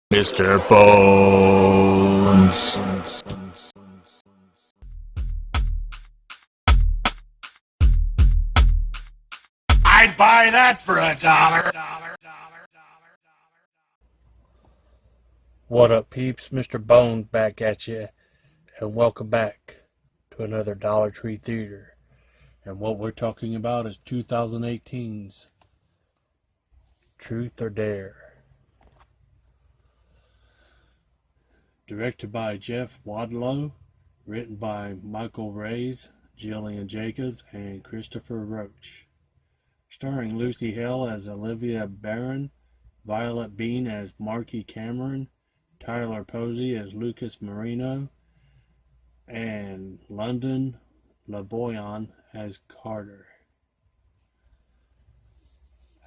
Mr.Bones. I'd buy that for $1. What up, peeps? Mr. Bones back at you, and welcome back to another Dollar Tree Theater. And what we're talking about is 2018's Truth or Dare. Directed by Jeff Wadlow, written by Michael Reyes, Jillian Jacobs, and Christopher Roach. Starring Lucy Hale as Olivia Barron, Violet Bean as Marky Cameron, Tyler Posey as Lucas Marino, and London LeBoyan as Carter.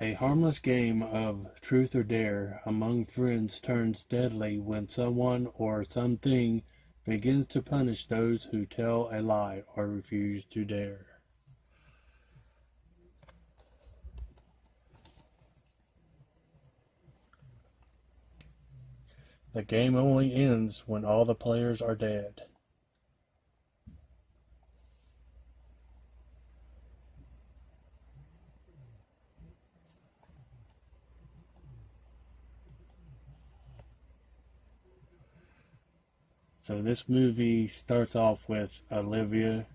A harmless game of truth or dare among friends turns deadly when someone or something begins to punish those who tell a lie or refuse to dare. The game only ends when all the players are dead. So this movie starts off with Olivia,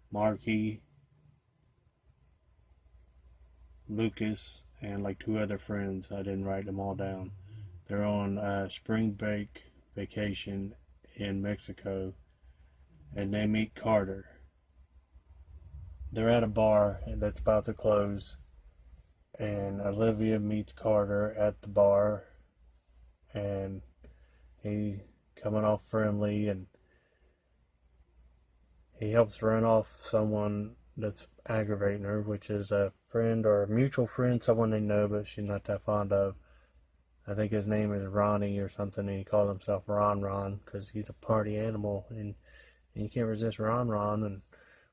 Marky, Lucas, and like two other friends. I didn't write them all down. They're on spring break vacation in Mexico, and they meet Carter. They're at a bar that's about to close, and Olivia meets Carter at the bar, and he coming off friendly, and he helps run off someone that's aggravating her, which is a friend or a mutual friend, someone they know but she's not that fond of. I think his name is Ronnie or something, and he called himself Ron Ron because he's a party animal, and you can't resist Ron Ron and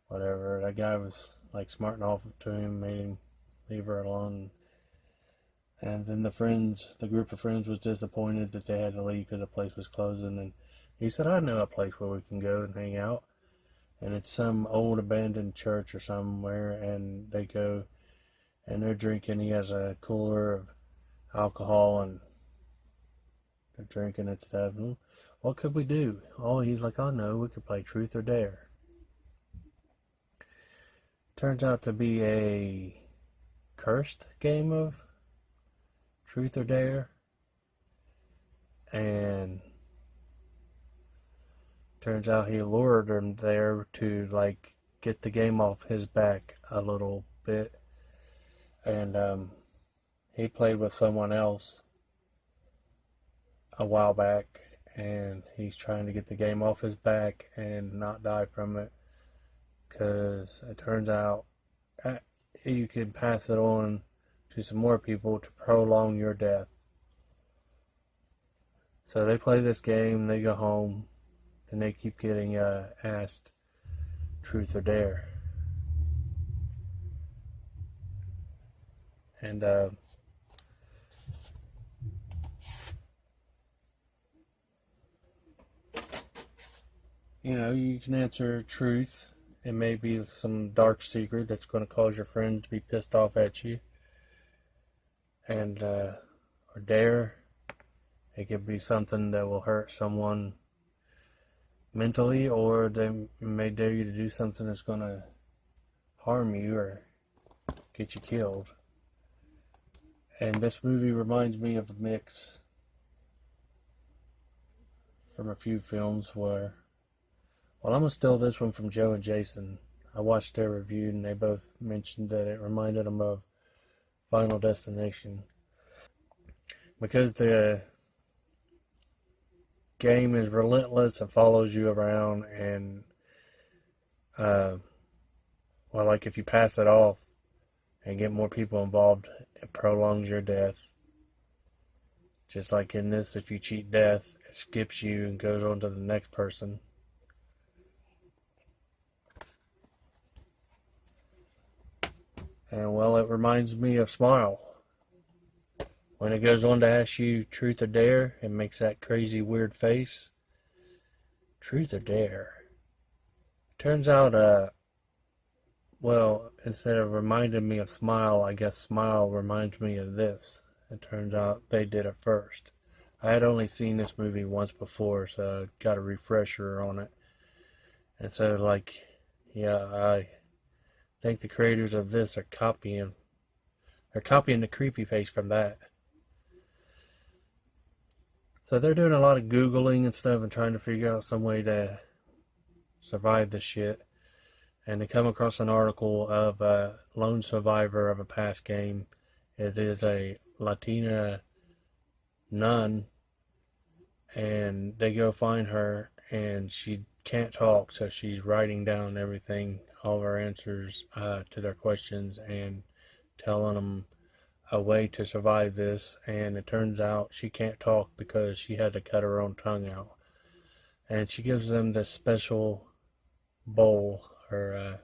whatever. That guy was like smarting off to him, made him leave her alone. And then the group of friends was disappointed that they had to leave because the place was closing. And he said, I know a place where we can go and hang out. And it's some old abandoned church or somewhere, and they go and they're drinking. He has a cooler of alcohol, and they're drinking and stuff. What could we do? Oh, he's like, oh no, we could play Truth or Dare. Turns out to be a cursed game of Truth or Dare, and turns out he lured him there to like get the game off his back a little bit, and he played with someone else a while back, and he's trying to get the game off his back and not die from it, because it turns out you can pass it on to some more people to prolong your death. So they play this game, they go home, and they keep getting asked truth or dare. And you can answer truth. It may be some dark secret that's going to cause your friend to be pissed off at you. And or dare, it could be something that will hurt someone mentally, or they may dare you to do something that's going to harm you or get you killed. And this movie reminds me of a mix from a few films where, well, I'm going to steal this one from Joe and Jason. I watched their review, and they both mentioned that it reminded them of Final Destination, because the game is relentless and follows you around, and well, like if you pass it off and get more people involved, it prolongs your death. Just like in this, if you cheat death, it skips you and goes on to the next person. And well, it reminds me of Smile. When it goes on to ask you truth or dare, it makes that crazy weird face. Truth or dare? Turns out, well, instead of reminding me of Smile, I guess Smile reminds me of this. It turns out they did it first. I had only seen this movie once before, so I got a refresher on it. And so, like, yeah, I think the creators of this are copying. They're copying the creepy face from that. So they're doing a lot of Googling and stuff and trying to figure out some way to survive this shit. And they come across an article of a lone survivor of a past game. It is a Latina nun, and they go find her, and she can't talk, so she's writing down everything, all of her answers to their questions, and telling them a way to survive this. And it turns out she can't talk because she had to cut her own tongue out. And she gives them this special bowl, or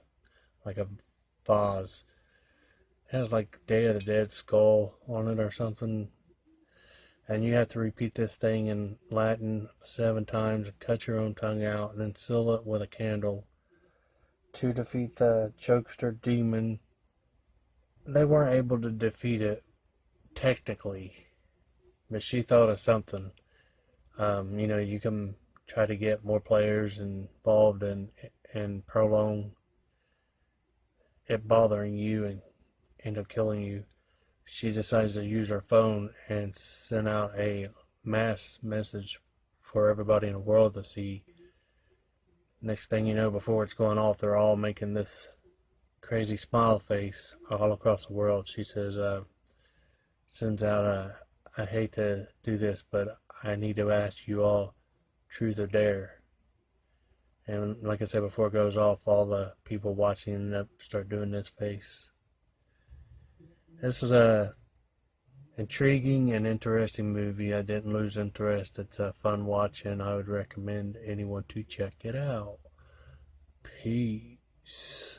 like a vase. It has like Day of the Dead skull on it or something. And you have to repeat this thing in Latin 7 times, cut your own tongue out, and then seal it with a candle to defeat the jokester demon. They weren't able to defeat it technically, but she thought of something. You can try to get more players involved and prolong it bothering you and end up killing you. She decides to use her phone and send out a mass message for everybody in the world to see. Next thing you know, before it's going off, they're all making this crazy smile face all across the world. She says, sends out I hate to do this, but I need to ask you all, truth or dare. And like I said, before it goes off, all the people watching start doing this face. This is a intriguing and interesting movie. I didn't lose interest. It's a fun watch, and I would recommend anyone to check it out. Peace.